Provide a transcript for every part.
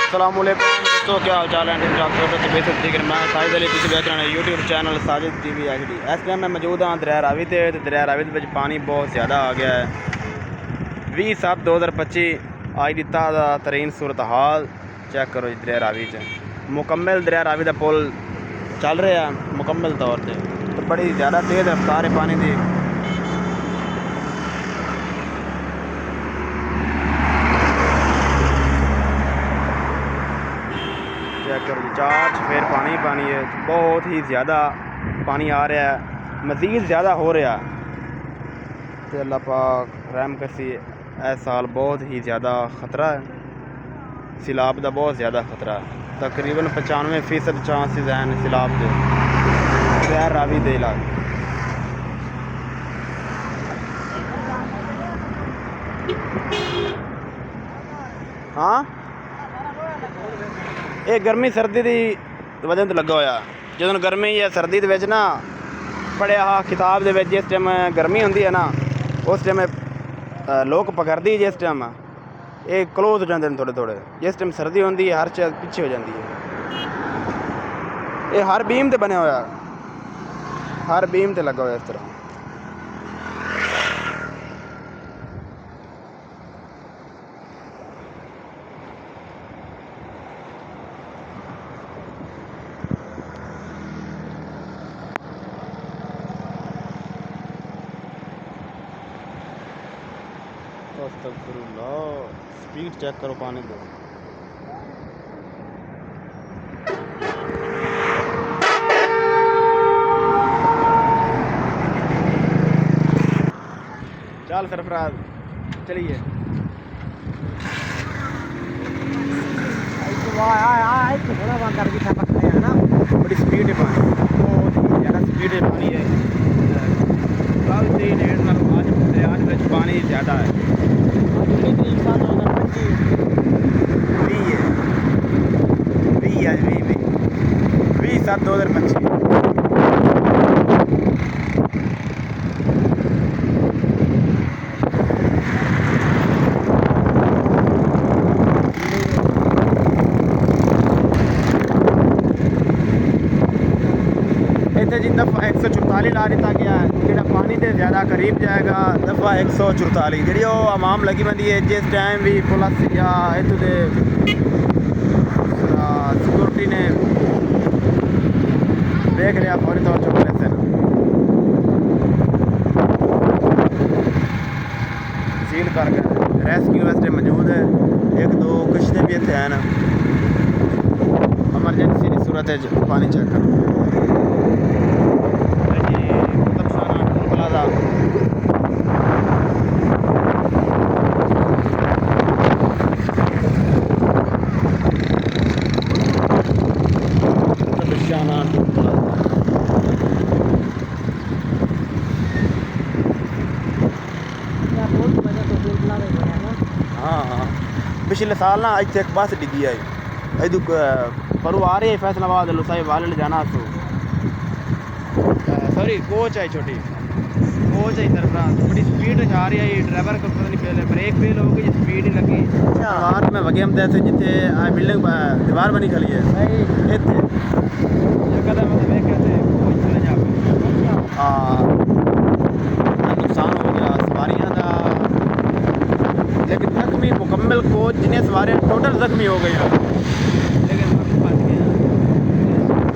अस्सलामुअलैकुम दोस्तों, क्या हाल चाल है। मैं साजिद अली तुम देख रहे हैं YouTube channel Sajid TV HD। इस टाइम मैं मौजूद हाँ दरिया रावी ते दरिया रावी में पानी बहुत ज़्यादा आ गया है। 20/7/2025 आज की ताज़ा तरीन सूरत हाल चेक करो जी। दरिया रावी मुकम्मल दरिया रावी का पुल चल रहा है मुकम्मल तौर पर, तो बड़ी ज़्यादा तेज़ रफ्तार है पानी की। चेक करो जी, 4 चफेर पानी है। बहुत ही ज़्यादा पानी आ रहा है, मज़ीद ज़्यादा हो रहा है। तो अल्लाह पाक रहम कसी। इस साल बहुत ही ज़्यादा ख़तरा है, सैलाब का बहुत ज़्यादा ख़तरा है। तकरीबन 95% चांसेस हैं सैलाब के दरिया रावी दे इलाके। हाँ, ये गर्मी सर्दी की वजह तो लगा होया। जो गर्मी या सर्दी के ना पढ़िया हाँ किताब के जिस टाइम गर्मी होंगी है ना, उस टाइम लोग पकड़ती जिस टाइम ये क्लोज हो जाते हैं थोड़े थोड़े। जिस टाइम सर्दी होंगी है हर चीज़ पीछे हो जाती है। ये हर बीम ते बने होया, हर बीम ते लगा होया इस तरह। अस्तगफिरुल्लाह, स्पीड चेक करो पानी को। चल सरफराज चलिए। बड़ी स्पीड है पानी, बहुत ज़्यादा स्पीड है पानी है। कल से डेढ़ साल आज दरिया में पानी ज़्यादा है। 20/7/2025। इतने जी दफ़ा 144 ला दिता गया है, जो पानी से ज़्यादा करीब जाएगा दफ़ा 144 जी आवाम लगी बंदी है। जिस टाइम भी पुलिस या इतों के सिक्योरिटी ने देख लिया फौरी तौर चुक लेते हैं। सील कर गए, रेस्क्यू वास्ते मौजूद है। 1-2 कश्ते भी इतने हैं, एमरजेंसी की सूरत है पानी चेक करो। हाँ, पिछले साल ना इतने एक बस डिगी आई इधर परू आ रही है फैसलाबाद लुसाई वाले जाना तो सॉरी कोच आई छोटी कोच आई सरफराज बड़ी स्पीड जा रही है। ड्राइवर को पता नहीं पहले ब्रेक फेल हो गई, स्पीड ही लगी। दीवार में वगे हम थे जिथे बिल्डिंग दीवार बनी खड़ी है इतने नुकसान हो गया सवारियां का। लेकिन जख्मी मुकम्मल कोच जिन्हें सवारियां टोटल जख्मी हो गई हैं, लेकिन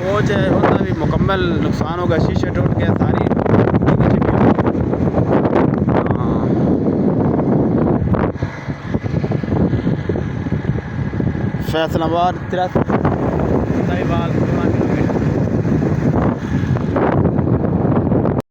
कोच है उसका भी मुकम्मल नुकसान हो गया। शीशे टूट गया सारी। फैसलाबाद 63 किलोमीटर।